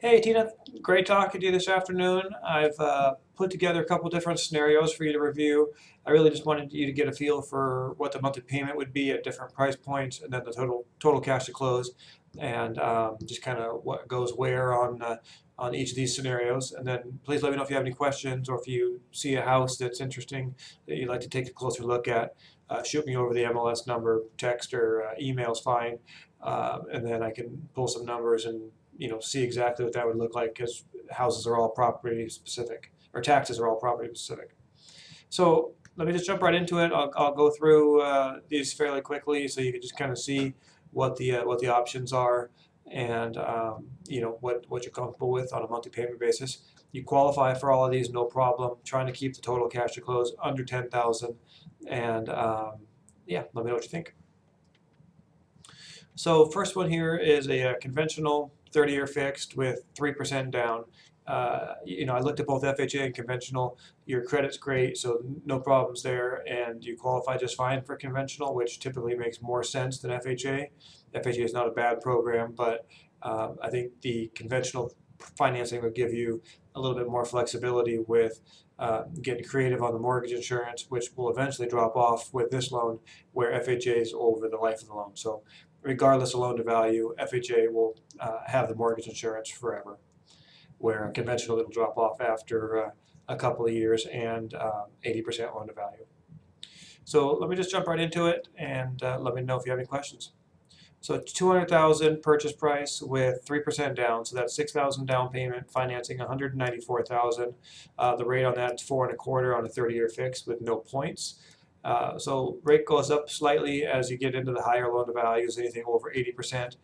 Hey Tina, great talking to you this afternoon. I've put together a couple different scenarios for you to review. I really just wanted you to get a feel for what the monthly payment would be at different price points, and then the total cash to close, and just kind of what goes where on each of these scenarios. And then please let me know if you have any questions or if you see a house that's interesting that you'd like to take a closer look at. Shoot me over the MLS number, text or email is fine, and then I can pull some numbers and see exactly what that would look like because houses are all property specific, or taxes are all property specific. So let me just jump right into it. I'll go through these fairly quickly so you can just kind of see what the options are and what you're comfortable with on a monthly payment basis. You qualify for all of these, no problem. Trying to keep the total cash to close under 10,000, and yeah, let me know what you think. So first one here is a conventional 30-year fixed with 3% down. I looked at both FHA and conventional. Your credit's great, so no problems there, and you qualify just fine for conventional, which typically makes more sense than FHA. FHA is not a bad program, but I think the conventional financing would give you a little bit more flexibility with getting creative on the mortgage insurance, which will eventually drop off with this loan, where FHA is over the life of the loan. So regardless of loan to value, FHA will have the mortgage insurance forever, where conventional it'll drop off after a couple of years and 80% loan to value. So let me just jump right into it and let me know if you have any questions. So it's 200,000 purchase price with 3% down, so that's 6,000 down payment, financing 194,000. The rate on that is 4.25 on a 30-year fix with no points. So rate goes up slightly as you get into the higher loan to values. Anything over 80%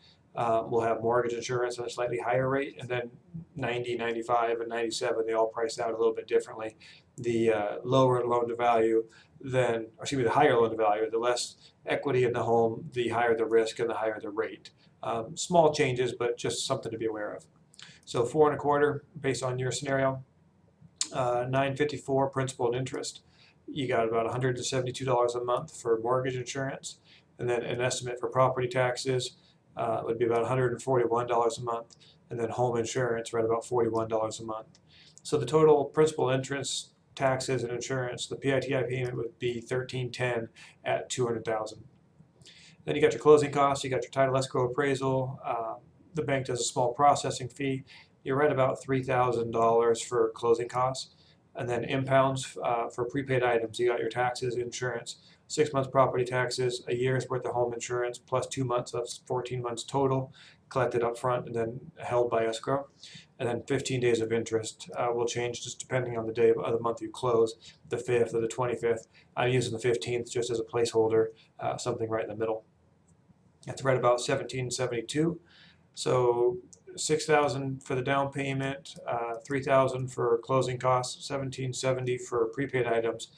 will have mortgage insurance at a slightly higher rate, and then 90, 95, and 97, they all price out a little bit differently. The lower loan to value, the higher loan to value, the less equity in the home, the higher the risk and the higher the rate. Small changes, but just something to be aware of. So 4.25 based on your scenario, 954 principal and interest. You got about $172 a month for mortgage insurance, and then an estimate for property taxes would be about $141 a month, and then home insurance right about $41 a month. So the total principal, interest, taxes, and insurance, the PITI payment would be $1,310 at $200,000. Then you got your closing costs, you got your title escrow appraisal. The bank does a small processing fee. You're right about $3,000 for closing costs. And then impounds for prepaid items. You got your taxes, insurance, 6 months property taxes, a year's worth of home insurance, plus 2 months of 14 months total, collected up front and then held by escrow. And then 15 days of interest will change just depending on the day of the month you close, the 5th or the 25th. I'm using the 15th just as a placeholder, something right in the middle. That's right about $1,772. So 6,000 for the down payment, 3,000 for closing costs, 1,770 for prepaid items,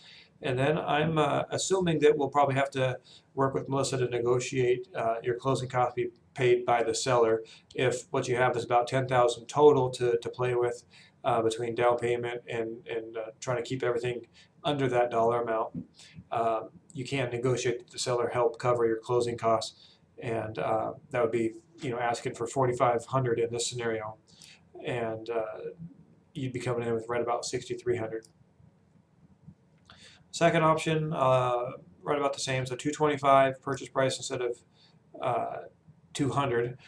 and then I'm assuming that we'll probably have to work with Melissa to negotiate your closing costs be paid by the seller if what you have is about 10,000 total to play with between down payment and trying to keep everything under that dollar amount. You can negotiate that the seller help cover your closing costs, and that would be asking for $4,500 in this scenario, and you'd be coming in with right about $6,300. Second option, right about the same, so 225 purchase price instead of 200,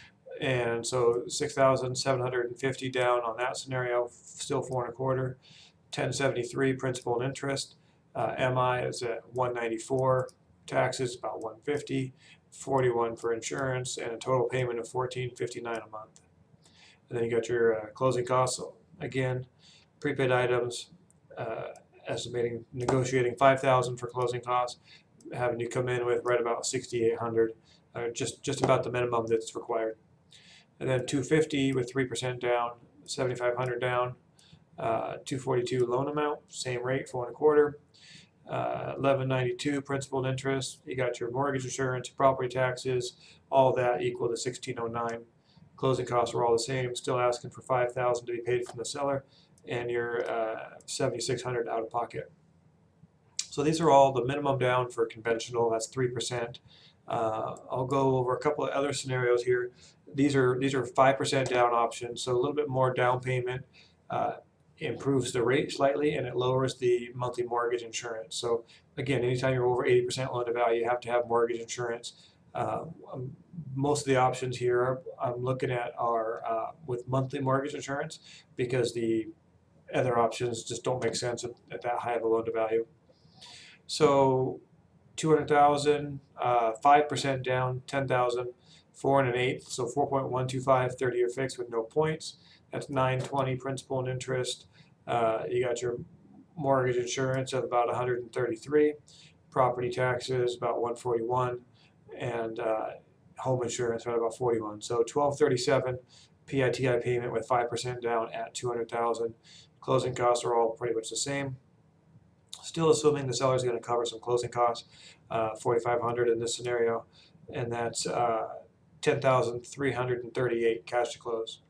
and so 6,750 down on that scenario, still 4.25, 1073 principal and interest. MI is at 194, taxes about 150. 41 for insurance, and a total payment of $1,459 a month. And then you got your closing costs again, prepaid items, negotiating 5,000 for closing costs, having you come in with right about 6,800, just about the minimum that's required. And then 250 with 3% down, 7,500 down, 242 loan amount, same rate, 4.25. 1192 principal and interest. You got your mortgage insurance, property taxes, all that equal to 1609. Closing costs are all the same. Still asking for 5,000 to be paid from the seller, and your 7,600 out of pocket. So these are all the minimum down for conventional. That's 3%. I'll go over a couple of other scenarios here these are 5% down options, so a little bit more down payment improves the rate slightly, and it lowers the monthly mortgage insurance. So again, anytime you're over 80% loan to value, you have to have mortgage insurance. Most of the options here I'm looking at are with monthly mortgage insurance, because the other options just don't make sense at that high of a loan to value. So 200,000, 5% down, 10,000, 4 1/8, so 4.125, 30-year fixed with no points. That's 920 principal and interest. You got your mortgage insurance of about 133, property taxes about 141, and home insurance right about 41. So 1237 PITI payment with 5% down at 200,000. Closing costs are all pretty much the same. Still assuming the seller is going to cover some closing costs, 4,500 in this scenario, and that's 10,338 cash to close.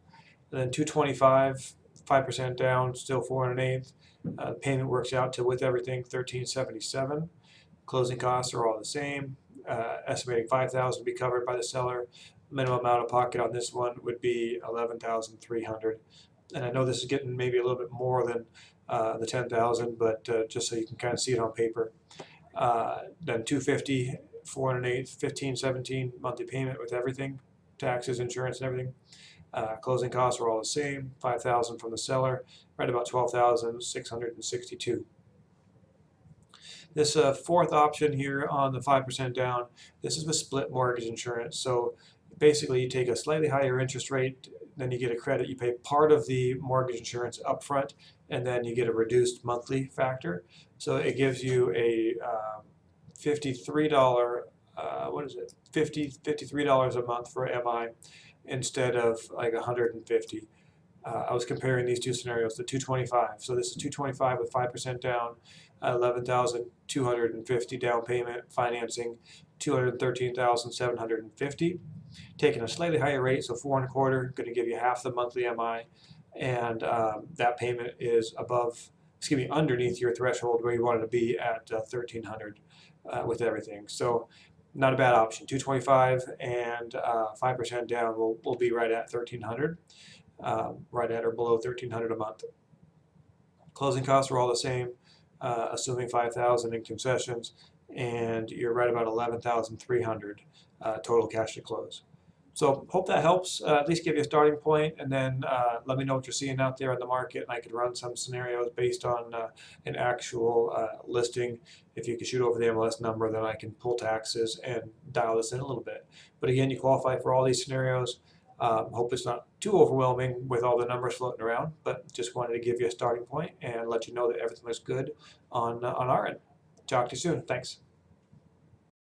And then 225, 5% down, still 4 1/8. Payment works out to, with everything, 1377. Closing costs are all the same. Estimating 5,000 to be covered by the seller. Minimum out of pocket on this one would be 11,300. And I know this is getting maybe a little bit more than the 10,000, but just so you can kind of see it on paper. Then 250, 4 1/8, 1517 monthly payment with everything, taxes, insurance, and everything. Closing costs are all the same. 5,000 from the seller, right about 12,662. This fourth option here on the 5% down, this is with split mortgage insurance. So basically, you take a slightly higher interest rate, then you get a credit. You pay part of the mortgage insurance upfront, and then you get a reduced monthly factor. So it gives you a $53, $53 a month for MI instead of like 150. I was comparing these two scenarios, the 225. So this is 225 with 5% down, 11,250 down payment, financing 213,750. Taking a slightly higher rate, so 4 1/4, going to give you half the monthly MI, and that payment is underneath your threshold where you want it to be at 1,300 with everything. So not a bad option. 225 and 5% down will be right at 1,300, right at or below 1,300 a month. Closing costs are all the same, assuming 5,000 in concessions, and you're right about 11,300 total cash to close. So hope that helps, at least give you a starting point, and then let me know what you're seeing out there in the market, and I could run some scenarios based on an actual listing. If you could shoot over the MLS number, then I can pull taxes and dial this in a little bit. But again, you qualify for all these scenarios. Hope it's not too overwhelming with all the numbers floating around, but just wanted to give you a starting point and let you know that everything looks good on our end. Talk to you soon. Thanks.